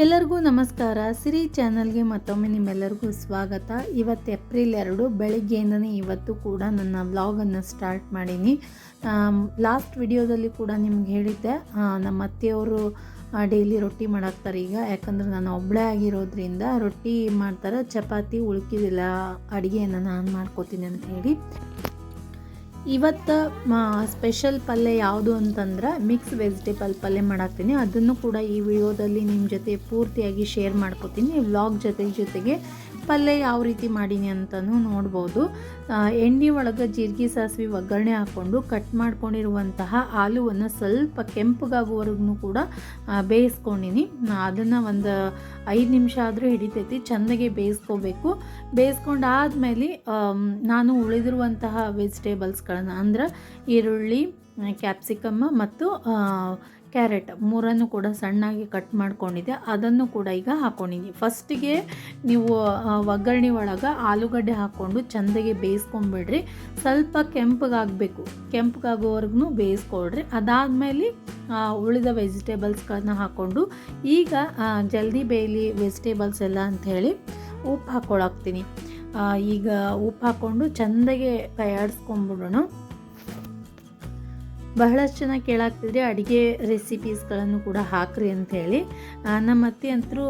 ಎಲ್ಲರಿಗೂ ನಮಸ್ಕಾರ. ಸಿರಿ ಚಾನಲ್ಗೆ ಮತ್ತೊಮ್ಮೆ ನಿಮ್ಮೆಲ್ಲರಿಗೂ ಸ್ವಾಗತ. ಇವತ್ತು ಏಪ್ರಿಲ್ 2 ಬೆಳಗ್ಗೆಯಿಂದನೇ ಇವತ್ತು ಕೂಡ ನನ್ನ ವ್ಲಾಗನ್ನು ಸ್ಟಾರ್ಟ್ ಮಾಡೀನಿ. ಲಾಸ್ಟ್ ವಿಡಿಯೋದಲ್ಲಿ ಕೂಡ ನಿಮ್ಗೆ ಹೇಳಿದ್ದೆ, ನಮ್ಮ ಅತ್ತೆಯವರು ಡೈಲಿ ರೊಟ್ಟಿ ಮಾಡಾಕ್ತಾರೆ ಈಗ. ಯಾಕಂದ್ರೆ ನಾನು ಒಬ್ಬಳೇ ಆಗಿರೋದ್ರಿಂದ ರೊಟ್ಟಿ ಮಾಡ್ತಾರೆ, ಚಪಾತಿ ಉಳ್ಕಿದಿಲ್ಲ ಅಡುಗೆಯನ್ನು ನಾನು ಮಾಡ್ಕೋತೀನಿ ಅಂತ ಹೇಳಿ. ಇವತ್ತು ಸ್ಪೆಷಲ್ ಪಲ್ಯ ಯಾವುದು ಅಂತಂದ್ರೆ ಮಿಕ್ಸ್ ವೆಜಿಟೇಬಲ್ ಪಲ್ಯ ಮಾಡಾಕ್ತೀನಿ. ಅದನ್ನು ಕೂಡ ಈ ವಿಡಿಯೋದಲ್ಲಿ ನಿಮ್ಮ ಜೊತೆ ಪೂರ್ತಿಯಾಗಿ ಶೇರ್ ಮಾಡ್ಕೋತೀನಿ. ವ್ಲಾಗ್ ಜೊತೆಗೆ ಪಲ್ಯ ಯಾವ ರೀತಿ ಮಾಡೀನಿ ಅಂತಲೂ ನೋಡ್ಬೋದು. ಎಣ್ಣೆ ಒಳಗೆ ಜೀರಿಗೆ ಸಾಸಿವೆ ಒಗ್ಗರಣೆ ಹಾಕ್ಕೊಂಡು ಕಟ್ ಮಾಡ್ಕೊಂಡಿರುವಂತಹ ಆಲೂವನ್ನು ಸ್ವಲ್ಪ ಕೆಂಪಗಾಗುವವರೆಗೂ ಕೂಡ ಬೇಯಿಸ್ಕೊಂಡಿನಿ. ಅದನ್ನು ಒಂದು 5 ನಿಮಿಷ ಆದರೂ ಹಿಡಿತೈತಿ, ಚೆಂದಾಗೆ ಬೇಯಿಸ್ಕೋಬೇಕು. ಬೇಯಿಸ್ಕೊಂಡಾದ್ಮೇಲೆ ನಾನು ಉಳಿದಿರುವಂತಹ ವೆಜಿಟೇಬಲ್ಸ್ಗಳನ್ನು ಅಂದ್ರೆ ಈರುಳ್ಳಿ, ಕ್ಯಾಪ್ಸಿಕಮ್ ಮತ್ತು ಕ್ಯಾರೆಟ್ ಮೂರನ್ನು ಕೂಡ ಸಣ್ಣಾಗಿ ಕಟ್ ಮಾಡ್ಕೊಂಡಿದ್ದೆ. ಅದನ್ನು ಕೂಡ ಈಗ ಹಾಕ್ಕೊಂಡಿದ್ದೀನಿ. ಫಸ್ಟಿಗೆ ನೀವು ಒಗ್ಗರಣೆ ಒಳಗೆ ಆಲೂಗಡ್ಡೆ ಹಾಕ್ಕೊಂಡು ಚೆಂದಾಗಿ ಬೇಯಿಸ್ಕೊಂಬಿಡ್ರಿ. ಸ್ವಲ್ಪ ಕೆಂಪಗಾಗೋವರೆಗೂ ಬೇಯಿಸ್ಕೊಳ್ರಿ. ಅದಾದಮೇಲೆ ಉಳಿದ ವೆಜಿಟೇಬಲ್ಸ್ಗಳನ್ನ ಹಾಕ್ಕೊಂಡು ಈಗ ಜಲ್ದಿ ಬೇಯಲಿ ವೆಜಿಟೇಬಲ್ಸ್ ಎಲ್ಲ ಅಂಥೇಳಿ ಉಪ್ಪು ಹಾಕ್ಕೊಳಾಕ್ತೀನಿ. ಈಗ ಉಪ್ಪು ಹಾಕ್ಕೊಂಡು ಚೆಂದಾಗೆ ಕೈಯಾಡಿಸ್ಕೊಂಬಿಡೋಣ. ಬಹಳಷ್ಟು ಜನ ಕೇಳಾಗ್ತಿದ್ರೆ ಅಡುಗೆ ರೆಸಿಪೀಸ್ಗಳನ್ನು ಕೂಡ ಹಾಕ್ರಿ ಅಂಥೇಳಿ. ನಮ್ಮ ಅತ್ತೆ ಅಂತರೂ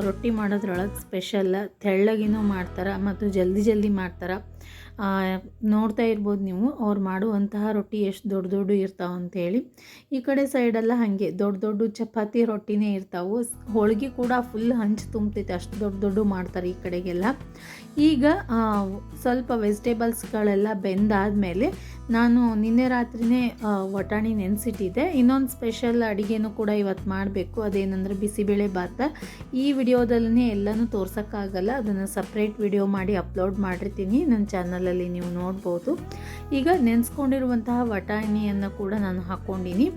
ರೊಟ್ಟಿ ಮಾಡೋದ್ರೊಳಗೆ ಸ್ಪೆಷಲ್, ತೆಳ್ಳಗಿನೂ ಮಾಡ್ತಾರೆ ಮತ್ತು ಜಲ್ದಿ ಮಾಡ್ತಾರೆ. ನೋಡ್ತಾ ಇರ್ಬೋದು ನೀವು ಅವ್ರು ಮಾಡುವಂತಹ ರೊಟ್ಟಿ ಎಷ್ಟು ದೊಡ್ಡ ಇರ್ತಾವೆ ಅಂಥೇಳಿ. ಈ ಕಡೆ ಸೈಡೆಲ್ಲ ಹಾಗೆ ದೊಡ್ಡ ಚಪಾತಿ ರೊಟ್ಟಿನೇ ಇರ್ತಾವೆ. ಹೋಳಿಗೆ ಕೂಡ ಫುಲ್ ಹಂಚು ತುಂಬ್ತೈತೆ, ಅಷ್ಟು ದೊಡ್ಡ ಮಾಡ್ತಾರೆ ಈ ಕಡೆಗೆಲ್ಲ. ಈಗ ಸ್ವಲ್ಪ ವೆಜಿಟೇಬಲ್ಸ್ಗಳೆಲ್ಲ ಬೆಂದಾದಮೇಲೆ ನಾನು ನಿನ್ನೆ ರಾತ್ರಿನೇ ವಟಾಣಿ ನೆನೆಸಿಟ್ಟಿದ್ದೆ. ಇನ್ನೊಂದು ಸ್ಪೆಷಲ್ ಅಡುಗೆನೂ ಕೂಡ ಇವತ್ತು ಮಾಡಬೇಕು. ಅದೇನೆಂದರೆ ಬಿಸಿಬೇಳೆ ಭಾತ. ಈ ವಿಡಿಯೋದಲ್ಲೇ ಎಲ್ಲನೂ ತೋರ್ಸೋಕ್ಕಾಗಲ್ಲ, ಅದನ್ನು ಸಪ್ರೇಟ್ ವಿಡಿಯೋ ಮಾಡಿ ಅಪ್ಲೋಡ್ ಮಾಡಿರ್ತೀನಿ ನನ್ನ ಚಾನಲಲ್ಲಿ, ನೀವು ನೋಡ್ಬೋದು. ಈಗ ನೆನೆಸ್ಕೊಂಡಿರುವಂತಹ ವಟಾಣಿಯನ್ನು ಕೂಡ ನಾನು ಹಾಕ್ಕೊಂಡಿನಿ.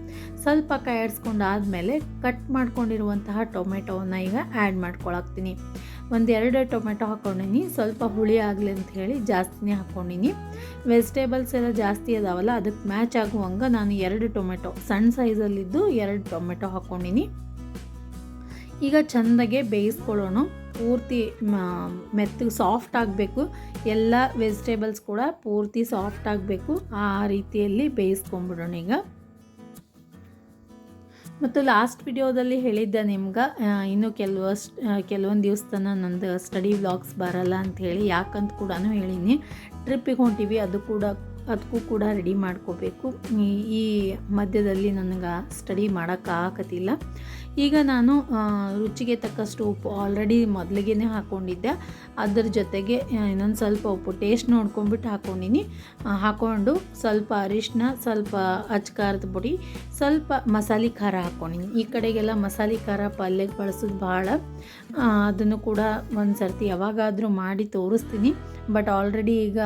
ಸ್ವಲ್ಪ ಕಾಯಿಸ್ಕೊಂಡಾದಮೇಲೆ ಕಟ್ ಮಾಡ್ಕೊಂಡಿರುವಂತಹ ಟೊಮೆಟೊವನ್ನು ಈಗ ಆ್ಯಡ್ ಮಾಡ್ಕೊಳಾಕ್ತೀನಿ. 1-2 ಟೊಮೆಟೊ ಹಾಕ್ಕೊಂಡಿನಿ. ಸ್ವಲ್ಪ ಹುಳಿ ಆಗಲಿ ಅಂತ ಹೇಳಿ ಜಾಸ್ತಿನೇ ಹಾಕ್ಕೊಂಡಿನಿ. ವೆಜಿಟೇಬಲ್ಸ್ ಎಲ್ಲ ಜಾಸ್ತಿ ಅದಾವಲ್ಲ, ಅದಕ್ಕೆ ಮ್ಯಾಚ್ ಆಗುವಂಗೆ ನಾನು 2 ಟೊಮೆಟೊ ಸಣ್ಣ ಸೈಜಲ್ಲಿದ್ದು 2 ಟೊಮೆಟೊ ಹಾಕ್ಕೊಂಡಿನಿ. ಈಗ ಚೆಂದಾಗೆ ಬೇಯಿಸ್ಕೊಳ್ಳೋಣ. ಪೂರ್ತಿ ಮೆತ್ತಗೆ ಸಾಫ್ಟ್ ಆಗಬೇಕು. ಎಲ್ಲ ವೆಜಿಟೇಬಲ್ಸ್ ಕೂಡ ಪೂರ್ತಿ ಸಾಫ್ಟ್ ಆಗಬೇಕು. ಆ ರೀತಿಯಲ್ಲಿ ಬೇಯಿಸ್ಕೊಂಬಿಡೋಣ ಈಗ. ಮತ್ತು ಲಾಸ್ಟ್ ವಿಡಿಯೋದಲ್ಲಿ ಹೇಳಿದ್ದೆ ನಿಮ್ಗೆ, ಇನ್ನೂ ಕೆಲವೊಂದು ದಿವಸ ತನಕ ನಂದು ಸ್ಟಡಿ ವ್ಲಾಗ್ಸ್ ಬರಲ್ಲ ಅಂಥೇಳಿ. ಯಾಕಂತ ಕೂಡ ಹೇಳೀನಿ. ಟ್ರಿಪ್ಪಿಗೆ ಹೊಂಟೀವಿ, ಅದಕ್ಕೂ ಕೂಡ ರೆಡಿ ಮಾಡ್ಕೋಬೇಕು. ಈ ಮಧ್ಯದಲ್ಲಿ ನನಗೆ ಸ್ಟಡಿ ಮಾಡೋಕ್ಕಾಗತ್ತಿಲ್ಲ. ಈಗ ನಾನು ರುಚಿಗೆ ತಕ್ಕಷ್ಟು ಉಪ್ಪು ಆಲ್ರೆಡಿ ಮೊದಲಿಗೆ ಹಾಕ್ಕೊಂಡಿದ್ದೆ. ಅದರ ಜೊತೆಗೆ ಇನ್ನೊಂದು ಸ್ವಲ್ಪ ಉಪ್ಪು ಟೇಸ್ಟ್ ನೋಡ್ಕೊಂಡ್ಬಿಟ್ಟು ಹಾಕ್ಕೊಂಡು ಸ್ವಲ್ಪ ಅರಿಶಿನ, ಸ್ವಲ್ಪ ಅಚ್ಕಾರದ ಪುಡಿ, ಸ್ವಲ್ಪ ಮಸಾಲೆ ಖಾರ ಹಾಕ್ಕೊಂಡಿನಿ. ಈ ಕಡೆಗೆಲ್ಲ ಮಸಾಲೆ ಖಾರ ಪಲ್ಯಕ್ಕೆ ಬಳಸೋದು ಭಾಳ. ಅದನ್ನು ಕೂಡ ಒಂದು ಸರ್ತಿ ಯಾವಾಗಾದರೂ ಮಾಡಿ ತೋರಿಸ್ತೀನಿ. ಬಟ್ ಆಲ್ರೆಡಿ ಈಗ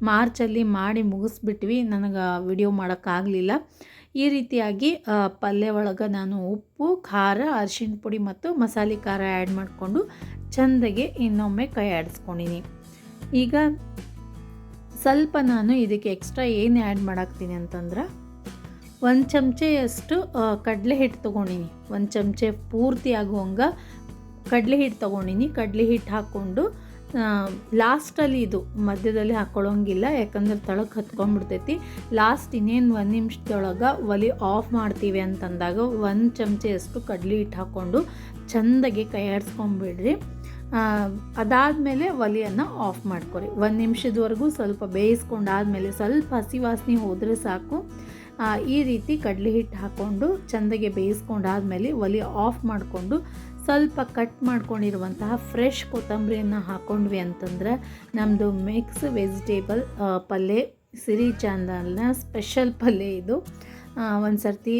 ಮಾರ್ಚಲ್ಲಿ ಮಾಡಿ ಮುಗಿಸ್ಬಿಟ್ವಿ, ನನಗೆ ವಿಡಿಯೋ ಮಾಡೋಕ್ಕಾಗಲಿಲ್ಲ. ಈ ರೀತಿಯಾಗಿ ಪಲ್ಯ ಒಳಗೆ ನಾನು ಉಪ್ಪು, ಖಾರ, ಅರಿಶಿಣ ಪುಡಿ ಮತ್ತು ಮಸಾಲೆ ಖಾರ ಆ್ಯಡ್ ಮಾಡಿಕೊಂಡು ಚೆಂದಾಗೆ ಇನ್ನೊಮ್ಮೆ ಕೈ ಆಡಿಸ್ಕೊಂಡಿನಿ. ಈಗ ಸ್ವಲ್ಪ ನಾನು ಇದಕ್ಕೆ ಎಕ್ಸ್ಟ್ರಾ ಏನು ಆ್ಯಡ್ ಮಾಡಾಕ್ತೀನಿ ಅಂತಂದ್ರೆ 1 ಚಮಚೆಯಷ್ಟು ಕಡಲೆ ಹಿಟ್ಟು ತೊಗೊಂಡಿನಿ. 1 ಚಮಚೆ ಪೂರ್ತಿ ಆಗುವಂಗೆ ಕಡಲೆ ಹಿಟ್ಟು ತೊಗೊಂಡಿನಿ. ಕಡಲೆ ಹಿಟ್ಟು ಹಾಕ್ಕೊಂಡು ಲಾಸ್ಟಲ್ಲಿ, ಇದು ಮಧ್ಯದಲ್ಲಿ ಹಾಕ್ಕೊಳ್ಳೋಂಗಿಲ್ಲ, ಯಾಕಂದ್ರೆ ತಳಕ್ಕೆ ಹತ್ಕೊಂಡ್ಬಿಡ್ತೈತಿ. ಲಾಸ್ಟ್ ಇನ್ನೇನು 1 ನಿಮಿಷದೊಳಗೆ ಒಲೆ ಆಫ್ ಮಾಡ್ತೀವಿ ಅಂತಂದಾಗ 1 ಚಮಚೆಯಷ್ಟು ಕಡಲೆ ಹಿಟ್ಟು ಹಾಕ್ಕೊಂಡು ಚೆಂದಾಗಿ ಕೈ ಆಡಿಸ್ಕೊಂಬಿಡ್ರಿ. ಅದಾದಮೇಲೆ ಒಲೆಯನ್ನು ಆಫ್ ಮಾಡ್ಕೊರಿ. 1 ನಿಮಿಷದವರೆಗೂ ಸ್ವಲ್ಪ ಬೇಯಿಸ್ಕೊಂಡಾದಮೇಲೆ ಸ್ವಲ್ಪ ಹಸಿ ವಾಸನೆ ಹೋದರೆ ಸಾಕು. ಈ ರೀತಿ ಕಡಲೆ ಹಿಟ್ಟು ಹಾಕ್ಕೊಂಡು ಚೆಂದಾಗಿ ಬೇಯಿಸ್ಕೊಂಡಾದಮೇಲೆ ಒಲೆ ಆಫ್ ಮಾಡಿಕೊಂಡು ಸ್ವಲ್ಪ ಕಟ್ ಮಾಡ್ಕೊಂಡಿರುವಂತಹ ಫ್ರೆಶ್ ಕೊತ್ತಂಬರಿಯನ್ನು ಹಾಕ್ಕೊಂಡ್ವಿ ಅಂತಂದ್ರೆ ನಮ್ಮದು ಮಿಕ್ಸ್ ವೆಜಿಟೇಬಲ್ ಪಲ್ಯ ಸಿರಿ ಚಾನಲ್ನ ಸ್ಪೆಷಲ್ ಪಲ್ಯ ಇದು. ಒಂದು ಸರ್ತಿ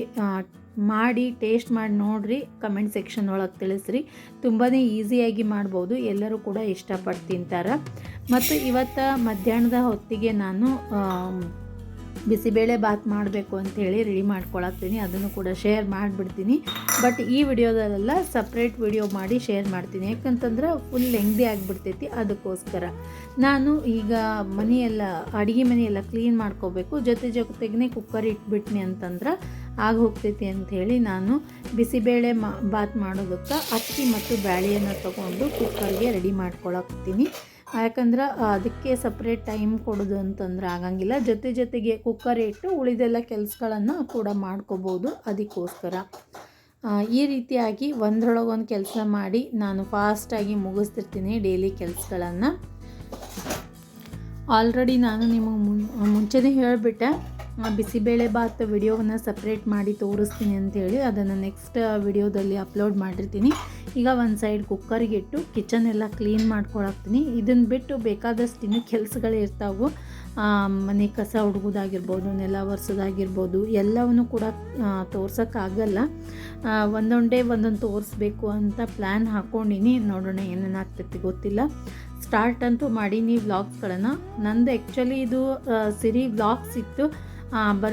ಮಾಡಿ ಟೇಸ್ಟ್ ಮಾಡಿ ನೋಡಿರಿ, ಕಮೆಂಟ್ ಸೆಕ್ಷನ್ ಒಳಗೆ ತಿಳಿಸ್ರಿ. ತುಂಬಾ ಈಸಿಯಾಗಿ ಮಾಡ್ಬೋದು, ಎಲ್ಲರೂ ಕೂಡ ಇಷ್ಟಪಟ್ಟು ತಿಂತಾರೆ. ಮತ್ತು ಇವತ್ತು ಮಧ್ಯಾಹ್ನದ ಹೊತ್ತಿಗೆ ನಾನು ಬಿಸಿಬೇಳೆ ಬಾತ್ ಮಾಡಬೇಕು ಅಂಥೇಳಿ ರೆಡಿ ಮಾಡ್ಕೊಳತ್ತೀನಿ. ಅದನ್ನು ಕೂಡ ಶೇರ್ ಮಾಡಿಬಿಡ್ತೀನಿ. ಬಟ್ ಈ ವಿಡಿಯೋದಲ್ಲೆಲ್ಲ ಸಪ್ರೇಟ್ ವಿಡಿಯೋ ಮಾಡಿ ಶೇರ್ ಮಾಡ್ತೀನಿ. ಯಾಕಂತಂದ್ರೆ ಫುಲ್ ಲೆಂಗ್ದಿ ಆಗಿಬಿಡ್ತೈತಿ. ಅದಕ್ಕೋಸ್ಕರ ನಾನು ಈಗ ಅಡುಗೆ ಮನೆಯೆಲ್ಲ ಕ್ಲೀನ್ ಮಾಡ್ಕೋಬೇಕು. ಜೊತೆಗೆ ಕುಕ್ಕರ್ ಇಟ್ಬಿಟ್ನಿ ಅಂತಂದ್ರೆ ಆಗಿ ಹೋಗ್ತೈತಿ ಅಂಥೇಳಿ ನಾನು ಬಿಸಿಬೇಳೆ ಬಾತ್ ಮಾಡೋದಕ್ಕೆ ಅಕ್ಕಿ ಮತ್ತು ಬ್ಯಾಳೆಯನ್ನು ತೊಗೊಂಡು ಕುಕ್ಕರ್ಗೆ ರೆಡಿ ಮಾಡ್ಕೊಳಕ್ತೀನಿ. ಯಾಕಂದ್ರೆ ಅದಕ್ಕೆ ಸಪ್ರೇಟ್ ಟೈಮ್ ಕೊಡೋದು ಅಂತಂದ್ರೆ ಆಗಂಗಿಲ್ಲ. ಜೊತೆಗೆ ಕುಕ್ಕರ್ ಇಟ್ಟು ಉಳಿದೆಲ್ಲ ಕೆಲಸಗಳನ್ನು ಕೂಡ ಮಾಡ್ಕೋಬೋದು. ಅದಕ್ಕೋಸ್ಕರ ಈ ರೀತಿಯಾಗಿ ಒಂದರೊಳಗೊಂದು ಕೆಲಸ ಮಾಡಿ ನಾನು ಫಾಸ್ಟಾಗಿ ಮುಗಿಸ್ತಿರ್ತೀನಿ ಡೈಲಿ ಕೆಲಸಗಳನ್ನು. ಆಲ್ರೆಡಿ ನಾನು ನಿಮಗೆ ಮುಂಚೆನೇ ಹೇಳಿಬಿಟ್ಟೆ ಬಿಸಿಬೇಳೆ ಬಾತ್ ವಿಡಿಯೋವನ್ನು ಸಪ್ರೇಟ್ ಮಾಡಿ ತೋರಿಸ್ತೀನಿ ಅಂಥೇಳಿ. ಅದನ್ನು ನೆಕ್ಸ್ಟ್ ವಿಡಿಯೋದಲ್ಲಿ ಅಪ್ಲೋಡ್ ಮಾಡಿರ್ತೀನಿ. ಈಗ ಒಂದು ಸೈಡ್ ಕುಕ್ಕರ್ಗೆ ಇಟ್ಟು ಕಿಚನ್ ಎಲ್ಲ ಕ್ಲೀನ್ ಮಾಡ್ಕೊಳಕ್ತೀನಿ. ಇದನ್ನು ಬಿಟ್ಟು ಬೇಕಾದಷ್ಟು ಇನ್ನೂ ಕೆಲಸಗಳು ಇರ್ತಾವೆ. ಮನೆ ಕಸ ಹುಡುಗೋದಾಗಿರ್ಬೋದು, ನೆಲ ಒರೆಸೋದಾಗಿರ್ಬೋದು, ಎಲ್ಲವನ್ನೂ ಕೂಡ ತೋರ್ಸೋಕ್ಕಾಗಲ್ಲ. ಒಂದೊಂದು ತೋರಿಸ್ಬೇಕು ಅಂತ ಪ್ಲ್ಯಾನ್ ಹಾಕ್ಕೊಂಡಿನಿ. ನೋಡೋಣ ಏನೇನು ಆಗ್ತೈತಿ ಗೊತ್ತಿಲ್ಲ. ಸ್ಟಾರ್ಟ್ ಅಂತೂ ಮಾಡೀನಿ ವ್ಲಾಗ್ಸ್ಗಳನ್ನು. ನಂದು ಆ್ಯಕ್ಚುಲಿ ಇದು ಸಿರಿ ವ್ಲಾಗ್ಸ್ ಇತ್ತು.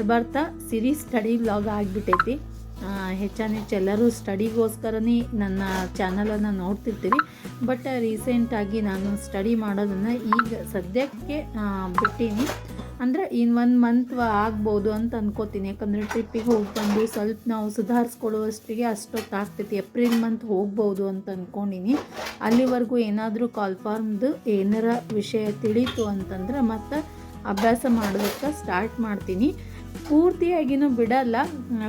ಬರ್ತಾ ಸಿರಿ ಸ್ಟಡಿ ವ್ಲಾಗ್ ಆಗಿಬಿಟ್ಟೈತಿ. ಹೆಚ್ಚಾನೆಚ್ಚು ಎಲ್ಲರೂ ಸ್ಟಡಿಗೋಸ್ಕರನೇ ನನ್ನ ಚಾನಲನ್ನು ನೋಡ್ತಿರ್ತೀರಿ. ಬಟ್ ರೀಸೆಂಟಾಗಿ ನಾನು ಸ್ಟಡಿ ಮಾಡೋದನ್ನು ಈಗ ಸದ್ಯಕ್ಕೆ ಬಿಟ್ಟೀನಿ. ಅಂದರೆ ಇನ್ನು 1 ಮಂತ್ ಆಗ್ಬೋದು ಅಂತ ಅನ್ಕೋತೀನಿ. ಯಾಕಂದರೆ ಟ್ರಿಪ್ಪಿಗೆ ಹೋಗಿ ಬಂದು ಸ್ವಲ್ಪ ನಾವು ಸುಧಾರಿಸ್ಕೊಳ್ಳುವಷ್ಟಿಗೆ ಅಷ್ಟೊತ್ತಾಗ್ತೈತಿ. ಏಪ್ರಿಲ್ ಮಂತ್ ಹೋಗ್ಬೋದು ಅಂತ ಅಂದ್ಕೊಂಡಿನಿ. ಅಲ್ಲಿವರೆಗೂ ಏನಾದರೂ ಕಾಲ್ಫಾರ್ಮ್ದು ಏನಾರ ವಿಷಯ ತಿಳಿತು ಅಂತಂದ್ರೆ ಮತ್ತು ಅಭ್ಯಾಸ ಮಾಡೋದಕ್ಕೆ ಸ್ಟಾರ್ಟ್ ಮಾಡ್ತೀನಿ. ಪೂರ್ತಿಯಾಗಿನೂ ಬಿಡಲ್ಲ.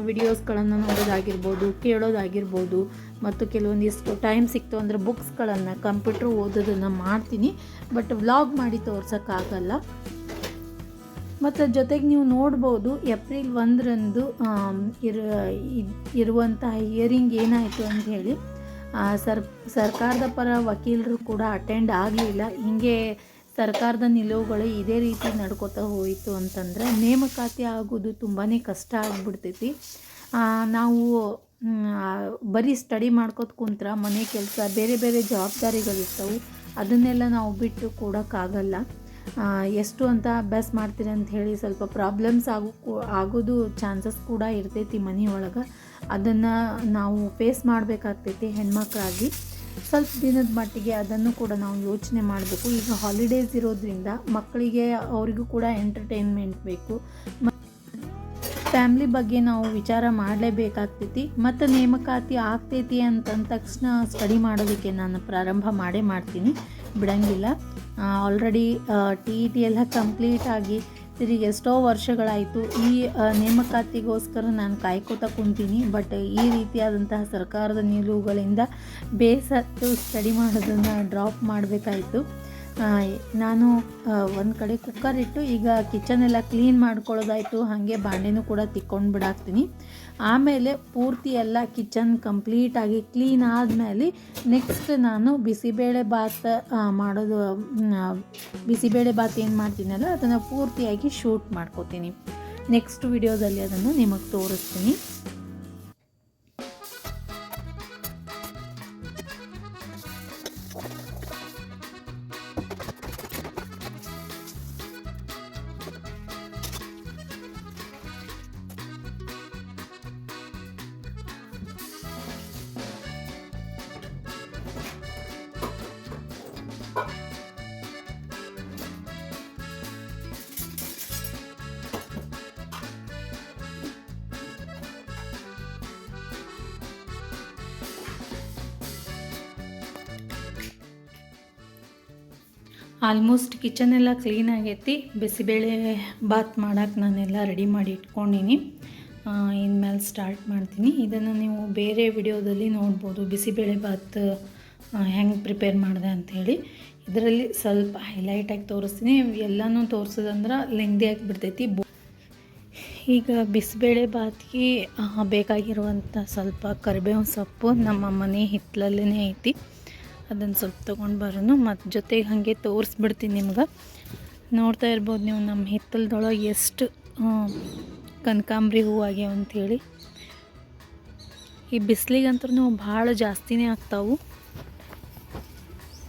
ವಿಡಿಯೋಸ್ಗಳನ್ನು ನೋಡೋದಾಗಿರ್ಬೋದು, ಕೇಳೋದಾಗಿರ್ಬೋದು, ಮತ್ತು ಕೆಲವೊಂದಿಷ್ಟು ಟೈಮ್ ಸಿಕ್ತು ಅಂದರೆ ಬುಕ್ಸ್ಗಳನ್ನು, ಕಂಪ್ಯೂಟ್ರ್ ಓದೋದನ್ನು ಮಾಡ್ತೀನಿ. ಬಟ್ ವ್ಲಾಗ್ ಮಾಡಿ ತೋರ್ಸೋಕ್ಕಾಗಲ್ಲ. ಮತ್ತು ಜೊತೆಗೆ ನೀವು ನೋಡ್ಬೋದು ಏಪ್ರಿಲ್ 1ರಂದು ಇರುವಂತಹ ಹಿಯರಿಂಗ್ ಏನಾಯಿತು ಅಂತ ಹೇಳಿ ಸರ್ಕಾರದ ಪರ ವಕೀಲರು ಕೂಡ ಅಟೆಂಡ್ ಆಗಲಿಲ್ಲ. ಹೀಗೆ ಸರ್ಕಾರದ ನಿಲುವುಗಳು ಇದೇ ರೀತಿ ನಡ್ಕೋತಾ ಹೋಯಿತು ಅಂತಂದರೆ ನೇಮಕಾತಿ ಆಗೋದು ತುಂಬಾ ಕಷ್ಟ ಆಗಿಬಿಡ್ತೈತಿ. ನಾವು ಬರೀ ಸ್ಟಡಿ ಮಾಡ್ಕೋತ ಕುಂತ್ರೆ ಮನೆ ಕೆಲಸ ಬೇರೆ ಬೇರೆ ಜವಾಬ್ದಾರಿಗಳಿರ್ತವೆ. ಅದನ್ನೆಲ್ಲ ನಾವು ಬಿಟ್ಟು ಕೊಡೋಕ್ಕಾಗಲ್ಲ. ಎಷ್ಟು ಅಂತ ಅಭ್ಯಾಸ ಮಾಡ್ತೀರಿ ಅಂತ ಹೇಳಿ ಸ್ವಲ್ಪ ಪ್ರಾಬ್ಲಮ್ಸ್ ಆಗೋದು ಚಾನ್ಸಸ್ ಕೂಡ ಇರ್ತೈತಿ ಮನೆಯೊಳಗೆ. ಅದನ್ನು ನಾವು ಫೇಸ್ ಮಾಡಬೇಕಾಗ್ತೈತಿ ಹೆಣ್ಮಕ್ಳಾಗಿ. ಸ್ವಲ್ಪ ದಿನದ ಮಟ್ಟಿಗೆ ಅದನ್ನು ಕೂಡ ನಾವು ಯೋಚನೆ ಮಾಡಬೇಕು. ಈಗ ಹಾಲಿಡೇಸ್ ಇರೋದ್ರಿಂದ ಮಕ್ಕಳಿಗೆ ಅವರಿಗೂ ಕೂಡ ಎಂಟರ್ಟೈನ್ಮೆಂಟ್ ಬೇಕು. ಫ್ಯಾಮ್ಲಿ ಬಗ್ಗೆ ನಾವು ವಿಚಾರ ಮಾಡಲೇಬೇಕಾಗ್ತೈತಿ. ಮತ್ತು ನೇಮಕಾತಿ ಆಗ್ತೈತಿ ಅಂತಂದ ತಕ್ಷಣ ಸ್ಟಡಿ ಮಾಡೋದಕ್ಕೆ ನಾನು ಪ್ರಾರಂಭ ಮಾಡ್ತೀನಿ, ಬಿಡೋಂಗಿಲ್ಲ. ಆಲ್ರೆಡಿ TET ಎಲ್ಲ ಕಂಪ್ಲೀಟಾಗಿ ತಿರುಗಿ ಎಷ್ಟೋ ವರ್ಷಗಳಾಯಿತು. ಈ ನೇಮಕಾತಿಗೋಸ್ಕರ ನಾನು ಕಾಯ್ಕೋತಾ ಕುಂತೀನಿ. ಬಟ್ ಈ ರೀತಿಯಾದಂತಹ ಸರ್ಕಾರದ ನಿಲುವುಗಳಿಂದ ಬೇಸತ್ತು ಸ್ಟಡಿ ಮಾಡೋದನ್ನು ಡ್ರಾಪ್ ಮಾಡಬೇಕಾಯಿತು. ನಾನು ಒಂದು ಕಡೆ ಕುಕ್ಕರ್ ಇಟ್ಟು ಈಗ ಕಿಚನೆಲ್ಲ ಕ್ಲೀನ್ ಮಾಡ್ಕೊಳ್ಳೋದಾಯಿತು. ಹಾಗೆ ಬಾಂಡೆನೂ ಕೂಡ ತಿಕ್ಕೊಂಡು ಬಿಡಾಕ್ತೀನಿ. ಆಮೇಲೆ ಪೂರ್ತಿ ಎಲ್ಲ ಕಿಚನ್ ಕಂಪ್ಲೀಟಾಗಿ ಕ್ಲೀನ್ ಆದಮೇಲೆ ನೆಕ್ಸ್ಟ್ ನಾನು ಬಿಸಿಬೇಳೆ ಬಾತ್ ಏನು ಮಾಡ್ತೀನಲ್ಲ ಅದನ್ನು ಪೂರ್ತಿಯಾಗಿ ಶೂಟ್ ಮಾಡ್ಕೋತೀನಿ. ನೆಕ್ಸ್ಟ್ ವಿಡಿಯೋದಲ್ಲಿ ಅದನ್ನು ನಿಮಗೆ ತೋರಿಸ್ತೀನಿ. ಆಲ್ಮೋಸ್ಟ್ ಕಿಚನ್ ಎಲ್ಲ ಕ್ಲೀನ್ ಆಗೈತಿ. ಬಿಸಿಬೇಳೆ ಬಾತ್ ಮಾಡೋಕ್ಕೆ ನಾನೆಲ್ಲ ರೆಡಿ ಮಾಡಿ ಇಟ್ಕೊಂಡಿನಿ. ಇನ್ಮೇಲೆ ಸ್ಟಾರ್ಟ್ ಮಾಡ್ತೀನಿ. ಇದನ್ನು ನೀವು ಬೇರೆ ವಿಡಿಯೋದಲ್ಲಿ ನೋಡ್ಬೋದು, ಬಿಸಿಬೇಳೆ ಬಾತ್ ಹೆಂಗೆ ಪ್ರಿಪೇರ್ ಮಾಡಿದೆ ಅಂಥೇಳಿ. ಇದರಲ್ಲಿ ಸ್ವಲ್ಪ ಹೈಲೈಟಾಗಿ ತೋರಿಸ್ತೀನಿ. ಎಲ್ಲನೂ ತೋರಿಸೋದಂದ್ರೆ ಲೆಂಗ್ದಿ ಆಗಿಬಿಡ್ತೈತಿ. ಈಗ ಬಿಸಿಬೇಳೆ ಬಾತ್ಗೆ ಬೇಕಾಗಿರುವಂಥ ಸ್ವಲ್ಪ ಕರಿಬೇವಿನ ಸೊಪ್ಪು ನಮ್ಮ ಮನೆ ಹಿತ್ತಲಲ್ಲೇ ಐತಿ. ಅದನ್ನು ಸ್ವಲ್ಪ ತೊಗೊಂಡು ಬರೋನು ಮತ್ತು ಜೊತೆಗೆ ಹಾಗೆ ತೋರಿಸ್ಬಿಡ್ತೀನಿ ನಿಮ್ಗೆ. ನೋಡ್ತಾ ಇರ್ಬೋದು ನೀವು ನಮ್ಮ ಹಿತ್ತಲದೊಳಗೆ ಎಷ್ಟು ಕನಕಾಂಬ್ರಿ ಹೂವು ಆಗ್ಯಾವ ಅಂಥೇಳಿ. ಈ ಬಿಸಿಲಿಗಂತೂ ಭಾಳ ಜಾಸ್ತಿನೇ ಆಗ್ತಾವೆ.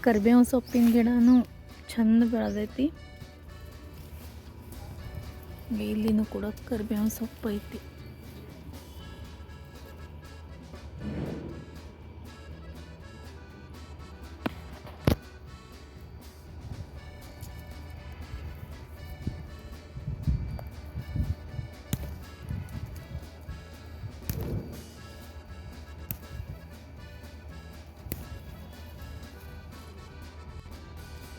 ಕರಿಬೇವಿನ ಸೊಪ್ಪಿನ ಗಿಡನೂ ಚಂದ ಬೆಳೆದೈತಿ. ಇಲ್ಲಿನೂ ಕೂಡ ಕರಿಬೇವಿನ ಸೊಪ್ಪು ಐತಿ.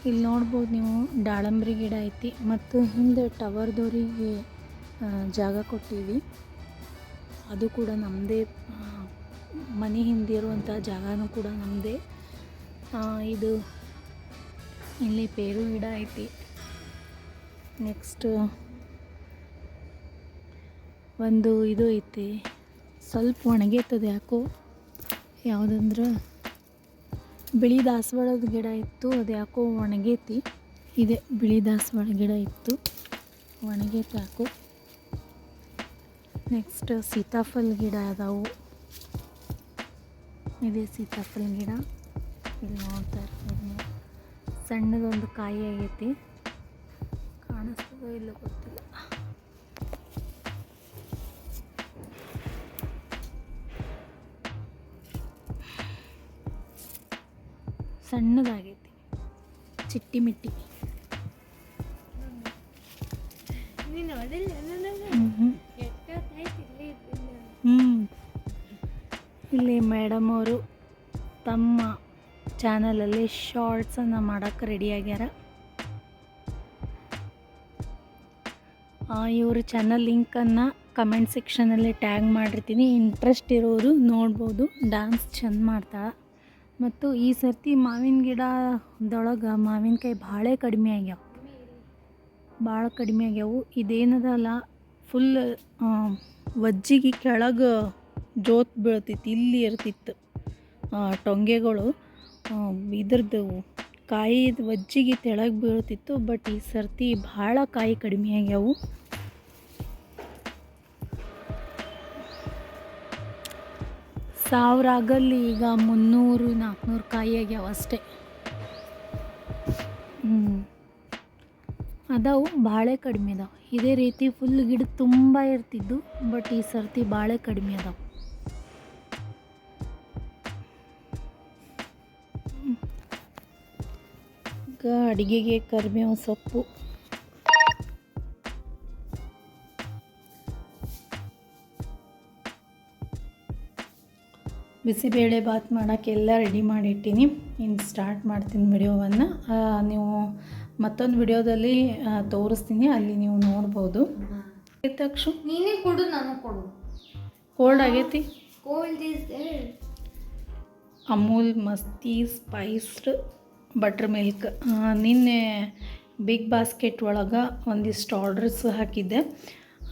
ಇಲ್ಲಿ ನೋಡ್ಬೋದು ನೀವು ದಾಳಂಬ್ರಿ ಗಿಡ ಐತಿ ಮತ್ತು ಹಿಂದೆ ಟವರ್ದವರಿಗೆ ಜಾಗ ಕೊಟ್ಟಿವಿ. ಅದು ಕೂಡ ನಮ್ಮದೇ, ಮನೆ ಹಿಂದಿರುವಂಥ ಜಾಗನೂ ಕೂಡ ನಮ್ಮದೇ. ಇದು ಇಲ್ಲಿ ಪೇರು ಗಿಡ ಐತಿ. ನೆಕ್ಸ್ಟ್ ಒಂದು ಇದು ಐತಿ, ಸ್ವಲ್ಪ ಒಣಗೈತದೆ ಯಾಕೋ, ಯಾವುದಂದ್ರೆ ಬಿಳಿ ದಾಸವಾಳದ ಗಿಡ ಇತ್ತು, ಅದು ಯಾಕೋ ಒಣಗೈತಿ. ಇದೆ ಬಿಳಿ ದಾಸವಾಳ ಗಿಡ ಇತ್ತು, ಒಣಗೈತಿ ಯಾಕೋ. ನೆಕ್ಸ್ಟ್ ಸೀತಾಫಲ ಗಿಡ ಅದಾವು. ಇದೆ ಸೀತಾಫಲ ಗಿಡ, ಇಲ್ಲಿ ನೋಡ್ತಾ ಇರ್ಬೋದು ನೀವು. ಸಣ್ಣದೊಂದು ಕಾಯಿ ಆಗೈತಿ, ಕಾಣಿಸ್ತದೋ ಇಲ್ಲ ಗೊತ್ತಿಲ್ಲ. ಸಣ್ಣದಾಗೈತಿ, ಚಿಟ್ಟಿ ಮಿಟ್ಟಿ. ಇಲ್ಲಿ ಮೇಡಮ್ ಅವರು ತಮ್ಮ ಚಾನಲಲ್ಲಿ ಶಾರ್ಟ್ಸನ್ನು ಮಾಡೋಕ್ಕೆ ರೆಡಿಯಾಗ್ಯಾರ. ಇವ್ರ ಚಾನಲ್ ಲಿಂಕನ್ನು ಕಮೆಂಟ್ ಸೆಕ್ಷನಲ್ಲಿ ಟ್ಯಾಗ್ ಮಾಡಿರ್ತೀನಿ, ಇಂಟ್ರೆಸ್ಟ್ ಇರೋರು ನೋಡ್ಬೋದು. ಡ್ಯಾನ್ಸ್ ಚೆಂದ ಮಾಡ್ತಾಳೆ. ಮತ್ತು ಈ ಸರ್ತಿ ಮಾವಿನ ಗಿಡದೊಳಗೆ ಮಾವಿನಕಾಯಿ ಭಾಳ ಕಡಿಮೆ ಆಗ್ಯಾವು. ಇದೇನದಲ್ಲ, ಫುಲ್ ವಜ್ಜಿಗೆ ಕೆಳಗೆ ಜೋತ್ ಬೀಳ್ತಿತ್ತು, ಇಲ್ಲಿ ಇರ್ತಿತ್ತು ಟೊಂಗೆಗಳು. ಇದ್ರದ್ದು ಕಾಯಿ ವಜ್ಜಿಗೆ ತೆಳಗೆ ಬೀಳ್ತಿತ್ತು. ಬಟ್ ಈ ಸರ್ತಿ ಭಾಳ ಕಾಯಿ ಕಡಿಮೆ ಆಗ್ಯಾವು. ಸಾವಿರ ಆಗಲ್ಲಿ ಈಗ 300-400 ಕಾಯಿ ಆಗ್ಯಾವ ಅಷ್ಟೇ. ಅದಾವು, ಬಾಳೆ ಕಡಿಮೆ ಅದಾವೆ. ಇದೇ ರೀತಿ ಫುಲ್ ಗಿಡ ತುಂಬ ಇರ್ತಿದ್ದು, ಬಟ್ ಈ ಸರ್ತಿ ಬಾಳೆ ಕಡಿಮೆ ಅದಾವೆ. ಈಗ ಅಡುಗೆಗೆ ಕರಿಬೇವು ಸೊಪ್ಪು, ಬಿಸಿಬೇಳೆ ಬಾತ್ ಮಾಡೋಕ್ಕೆಲ್ಲ ರೆಡಿ ಮಾಡಿಟ್ಟಿನಿ. ಇನ್ನು ಸ್ಟಾರ್ಟ್ ಮಾಡ್ತೀನಿ ವಿಡಿಯೋವನ್ನು. ನೀವು ಮತ್ತೊಂದು ವಿಡಿಯೋದಲ್ಲಿ ತೋರಿಸ್ತೀನಿ, ಅಲ್ಲಿ ನೀವು ನೋಡ್ಬೋದು. ತಕ್ಷಣ ನೀನೇ ಕೊಡು, ನಾನು ಕೊಡು. ಕೋಲ್ಡ್ ಆಗೈತಿ. ಕೋಲ್ಡ್ ಇಸ್ ಅಮೂಲ್ ಮಸ್ತಿ ಸ್ಪೈಸ್ಡ್ ಬಟರ್ ಮಿಲ್ಕ್. ನಿನ್ನೆ ಬಿಗ್ ಬಾಸ್ಕೆಟ್ ಒಳಗೆ ಒಂದಿಷ್ಟು ಆರ್ಡರ್ಸ್ ಹಾಕಿದ್ದೆ.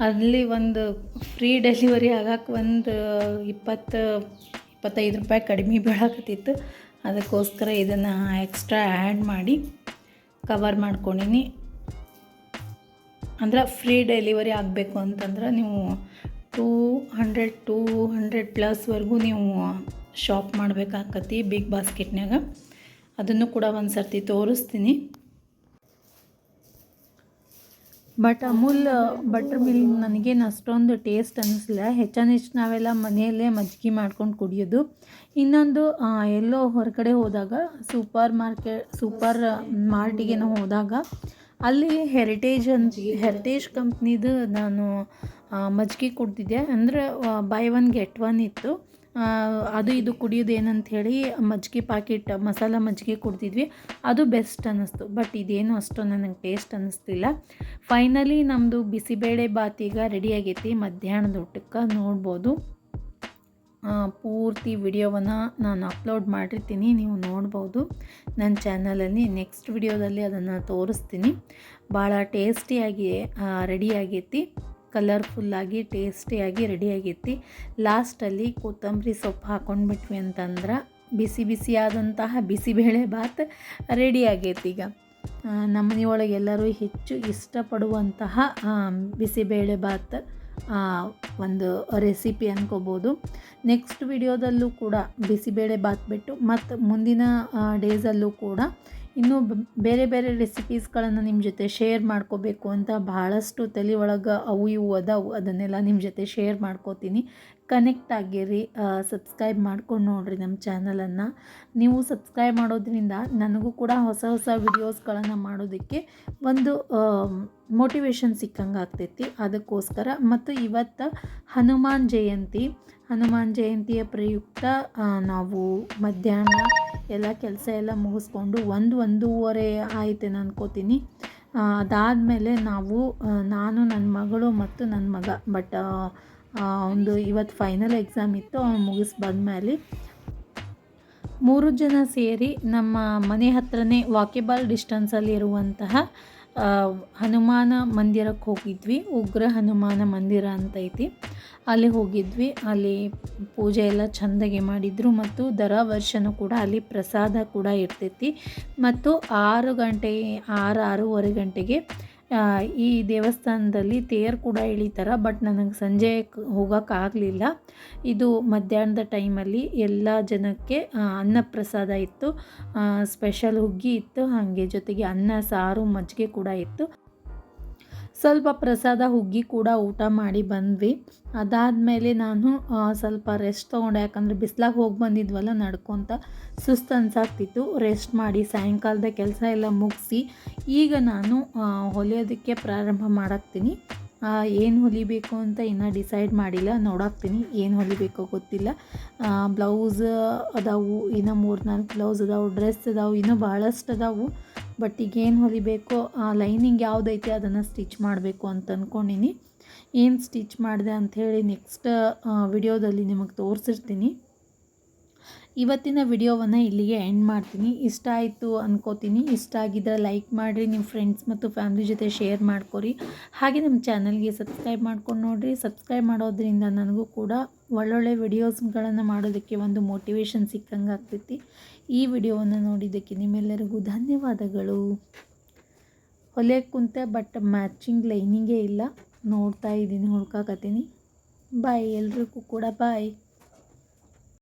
ಅಲ್ಲಿ ಒಂದು ಫ್ರೀ ಡೆಲಿವರಿ ಆಗಕ್ಕೆ ಒಂದು 20-25 ರೂಪಾಯಿ ಕಡಿಮೆ ಬೀಳಕತ್ತಿತ್ತು. ಅದಕ್ಕೋಸ್ಕರ ಇದನ್ನು ಎಕ್ಸ್ಟ್ರಾ ಆ್ಯಡ್ ಮಾಡಿ ಕವರ್ ಮಾಡ್ಕೊಂಡಿನಿ. ಅಂದ್ರೆ ಫ್ರೀ ಡೆಲಿವರಿ ಆಗಬೇಕು ಅಂತಂದ್ರೆ ನೀವು 200+ ನೀವು ಶಾಪ್ ಮಾಡಬೇಕಾಕತಿ ಬಿಗ್ ಬಾಸ್ಕೆಟ್ನಾಗ. ಅದನ್ನು ಕೂಡ ಒಂದು ಸರ್ತಿ ತೋರಿಸ್ತೀನಿ. ಬಟ್ ಅಮೂಲ್ ಬಟರ್ ಮಿಲ್ಕ್ ನನಗೇನು ಅಷ್ಟೊಂದು ಟೇಸ್ಟ್ ಅನ್ನಿಸ್ಲಿಲ್ಲ. ಹೆಚ್ಚು ನಾವೆಲ್ಲ ಮನೆಯಲ್ಲೇ ಮಜ್ಜಿಗೆ ಮಾಡ್ಕೊಂಡು ಕುಡಿಯೋದು. ಇನ್ನೊಂದು ಎಲ್ಲೋ ಹೊರಗಡೆ ಹೋದಾಗ ಸೂಪರ್ ಮಾರ್ಟಿಗೆ ಹೋದಾಗ ಅಲ್ಲಿ ಹೆರಿಟೇಜ್ ಕಂಪ್ನಿದು ನಾನು ಮಜ್ಜಿಗೆ ಕುಡ್ದಿದ್ದೆ. ಅಂದರೆ ಬೈ 1 get 1 ಇತ್ತು. ಅದು ಇದು ಕುಡಿಯೋದು ಏನಂತ ಹೇಳಿ ಮಜ್ಜಿಗೆ ಪ್ಯಾಕೆಟ್ ಮಸಾಲ ಮಜ್ಜಿಗೆ ಕುಡ್ತಿದ್ವಿ. ಅದು ಬೆಸ್ಟ್ ಅನ್ನಿಸ್ತು. ಬಟ್ ಇದೇನು ಅಷ್ಟು ನನಗೆ ಟೇಸ್ಟ್ ಅನ್ನಿಸ್ತಿಲ್ಲ. ಫೈನಲಿ ನಮ್ಮದು ಬಿಸಿಬೇಳೆ ಬಾತ್ ಈಗ ರೆಡಿ ಆಗೈತಿ. ಮಧ್ಯಾಹ್ನದ ಊಟಕ್ಕೆ ನೋಡ್ಬೋದು. ಪೂರ್ತಿ ವಿಡಿಯೋವನ್ನು ನಾನು ಅಪ್ಲೋಡ್ ಮಾಡಿರ್ತೀನಿ, ನೀವು ನೋಡ್ಬೋದು ನನ್ನ ಚಾನಲಲ್ಲಿ. ನೆಕ್ಸ್ಟ್ ವಿಡಿಯೋದಲ್ಲಿ ಅದನ್ನು ತೋರಿಸ್ತೀನಿ. ಭಾಳ ಟೇಸ್ಟಿಯಾಗಿ ರೆಡಿ ಆಗೈತಿ, ಕಲರ್ಫುಲ್ಲಾಗಿ ಟೇಸ್ಟಿಯಾಗಿ ರೆಡಿ ಆಗೈತಿ. ಲಾಸ್ಟಲ್ಲಿ ಕೊತ್ತಂಬರಿ ಸೊಪ್ಪು ಹಾಕ್ಕೊಂಡ್ಬಿಟ್ವಿ ಅಂತಂದ್ರೆ ಬಿಸಿಯಾದಂತಹ ಬಿಸಿಬೇಳೆ ಬಾತ್ ರೆಡಿ ಆಗೈತಿ. ಈಗ ನಮ್ಮ ಮನೆಯೊಳಗೆ ಎಲ್ಲರೂ ಹೆಚ್ಚು ಇಷ್ಟಪಡುವಂತಹ ಬಿಸಿಬೇಳೆ ಬಾತ್ ಒಂದು ರೆಸಿಪಿ ಅನ್ಕೋಬೋದು. ನೆಕ್ಸ್ಟ್ ವಿಡಿಯೋದಲ್ಲೂ ಕೂಡ ಬಿಸಿಬೇಳೆ ಬಾತ್ ಬಿಟ್ಟು ಮತ್ತು ಮುಂದಿನ ಡೇಸಲ್ಲೂ ಕೂಡ ಇನ್ನೂ ಬೇರೆ ಬೇರೆ ರೆಸಿಪೀಸ್ಗಳನ್ನು ನಿಮ್ಮ ಜೊತೆ ಶೇರ್ ಮಾಡ್ಕೋಬೇಕು ಅಂತ ಭಾಳಷ್ಟು ತಲೆ ಒಳಗೆ ಅವು ಇವು ಅದಾವು, ಅದನ್ನೆಲ್ಲ ನಿಮ್ಮ ಜೊತೆ ಶೇರ್ ಮಾಡ್ಕೋತೀನಿ. ಕನೆಕ್ಟ್ ಆಗಿರಿ, ಸಬ್ಸ್ಕ್ರೈಬ್ ಮಾಡ್ಕೊಂಡು ನೋಡಿರಿ ನಮ್ಮ ಚಾನಲನ್ನು. ನೀವು ಸಬ್ಸ್ಕ್ರೈಬ್ ಮಾಡೋದ್ರಿಂದ ನನಗೂ ಕೂಡ ಹೊಸ ಹೊಸ ವಿಡಿಯೋಸ್ಗಳನ್ನು ಮಾಡೋದಕ್ಕೆ ಒಂದು ಮೋಟಿವೇಶನ್ ಸಿಕ್ಕಂಗೆ ಆಗ್ತೈತಿ. ಅದಕ್ಕೋಸ್ಕರ ಮತ್ತು ಇವತ್ತು ಹನುಮಾನ್ ಜಯಂತಿಯ ಪ್ರಯುಕ್ತ ನಾವು ಮಧ್ಯಾಹ್ನ ಎಲ್ಲ ಕೆಲಸ ಎಲ್ಲ ಮುಗಿಸ್ಕೊಂಡು 1-1:30 ಆಯ್ತೇನು ಅನ್ಕೋತೀನಿ. ಅದಾದಮೇಲೆ ನಾನು ನನ್ನ ಮಗಳು ಮತ್ತು ನನ್ನ ಮಗ ಒಂದು ಇವತ್ತು ಫೈನಲ್ ಎಕ್ಸಾಮ್ ಇತ್ತು, ಅವ್ನು ಮುಗಿಸಿ ಬಂದಮೇಲೆ 3 ಜನ ಸೇರಿ ನಮ್ಮ ಮನೆ ಹತ್ರನೇ ವಾಕೇಬಲ್ ಡಿಸ್ಟೆನ್ಸಲ್ಲಿ ಇರುವಂತಹ ಹನುಮಾನ ಮಂದಿರಕ್ಕೆ ಹೋಗಿದ್ವಿ. ಉಗ್ರ ಹನುಮಾನ ಮಂದಿರ ಅಂತ ಐತಿ, ಅಲ್ಲಿ ಹೋಗಿದ್ವಿ. ಅಲ್ಲಿ ಪೂಜೆ ಎಲ್ಲ ಚೆಂದಾಗಿ ಮಾಡಿದರು ಮತ್ತು ದರ ವರ್ಷವೂ ಕೂಡ ಅಲ್ಲಿ ಪ್ರಸಾದ ಕೂಡ ಇರ್ತೈತಿ. ಮತ್ತು 6:30 ಗಂಟೆಗೆ ಈ ದೇವಸ್ಥಾನದಲ್ಲಿ ತೇರು ಕೂಡ ಎಳಿತಾರೆ. ಬಟ್ ನನಗೆ ಸಂಜೆ ಹೋಗೋಕ್ಕಾಗಲಿಲ್ಲ. ಇದು ಮಧ್ಯಾಹ್ನದ ಟೈಮಲ್ಲಿ ಎಲ್ಲ ಜನಕ್ಕೆ ಅನ್ನ ಪ್ರಸಾದ ಇತ್ತು, ಸ್ಪೆಷಲ್ ಹುಗ್ಗಿ ಇತ್ತು, ಹಾಗೆ ಜೊತೆಗೆ ಅನ್ನ ಸಾರು ಮಜ್ಜಿಗೆ ಕೂಡ ಇತ್ತು. ಸ್ವಲ್ಪ ಪ್ರಸಾದ ಹುಗ್ಗಿ ಕೂಡ ಊಟ ಮಾಡಿ ಬಂದ್ವಿ. ಅದಾದಮೇಲೆ ನಾನು ಸ್ವಲ್ಪ ರೆಸ್ಟ್ ತೊಗೊಂಡೆ, ಯಾಕಂದರೆ ಬಿಸಿಲಾಗ ಹೋಗಿ ಬಂದಿದ್ವಲ್ಲ ನಡ್ಕೊತ ಸುಸ್ತು ಅನ್ಸಾಗ್ತಿತ್ತು. ರೆಸ್ಟ್ ಮಾಡಿ ಸಾಯಂಕಾಲದ ಕೆಲಸ ಎಲ್ಲ ಮುಗಿಸಿ ಈಗ ನಾನು ಹೊಲಿಯೋದಕ್ಕೆ ಪ್ರಾರಂಭ ಮಾಡಾಕ್ತೀನಿ. ಏನು ಹೊಲಿಬೇಕು ಅಂತ ಇನ್ನೂ ಡಿಸೈಡ್ ಮಾಡಿಲ್ಲ, ನೋಡಾಕ್ತೀನಿ. ಏನು ಹೊಲಿಬೇಕೋ ಗೊತ್ತಿಲ್ಲ. ಬ್ಲೌಸ್ ಅದಾವು, ಇನ್ನೂ 3-4 ಬ್ಲೌಸ್ ಅದಾವು, ಡ್ರೆಸ್ ಅದಾವು, ಇನ್ನೂ ಭಾಳಷ್ಟು ಅದಾವು. ಬಟ್ ಈಗ ಏನು ಹೊಲಿಬೇಕು, ಲೈನಿಂಗ್ ಯಾವುದೈತೆ ಅದನ್ನು ಸ್ಟಿಚ್ ಮಾಡಬೇಕು ಅಂತ ಅಂದ್ಕೊಂಡಿನಿ. ಏನು ಸ್ಟಿಚ್ ಮಾಡಿದೆ ಅಂಥೇಳಿ ನೆಕ್ಸ್ಟ್ ವಿಡಿಯೋದಲ್ಲಿ ನಿಮಗೆ ತೋರಿಸಿರ್ತೀನಿ. ಇವತ್ತಿನ ವಿಡಿಯೋವನ್ನು ಇಲ್ಲಿಗೆ ಎಂಡ್ ಮಾಡ್ತೀನಿ. ಇಷ್ಟ ಆಯಿತು ಅಂದ್ಕೋತೀನಿ. ಇಷ್ಟ ಆಗಿದ್ದರೆ ಲೈಕ್ ಮಾಡಿರಿ, ನಿಮ್ಮ ಫ್ರೆಂಡ್ಸ್ ಮತ್ತು ಫ್ಯಾಮಿಲಿ ಜೊತೆ ಶೇರ್ ಮಾಡ್ಕೊರಿ. ಹಾಗೆ ನಮ್ಮ ಚಾನಲ್ಗೆ ಸಬ್ಸ್ಕ್ರೈಬ್ ಮಾಡ್ಕೊಂಡು ನೋಡಿರಿ. ಸಬ್ಸ್ಕ್ರೈಬ್ ಮಾಡೋದ್ರಿಂದ ನನಗೂ ಕೂಡ ಒಳ್ಳೊಳ್ಳೆ ವಿಡಿಯೋಸ್ಗಳನ್ನು ಮಾಡೋದಕ್ಕೆ ಒಂದು ಮೋಟಿವೇಶನ್ ಸಿಕ್ಕಂಗೆ ಆಗ್ತೈತಿ. ಈ ವಿಡಿಯೋವನ್ನು ನೋಡಿದ್ದಕ್ಕೆ ನಿಮ್ಮೆಲ್ಲರಿಗೂ ಧನ್ಯವಾದಗಳು. ಹೊಲಿಯಕ್ಕೆ ಕುಂತೆ ಬಟ್ ಮ್ಯಾಚಿಂಗ್ ಲೈನಿಂಗೇ ಇಲ್ಲ, ನೋಡ್ತಾ ಇದ್ದೀನಿ, ಹುಡ್ಕಾಕತ್ತೀನಿ. ಬಾಯ್, ಎಲ್ರಿಗೂ ಕೂಡ ಬಾಯ್.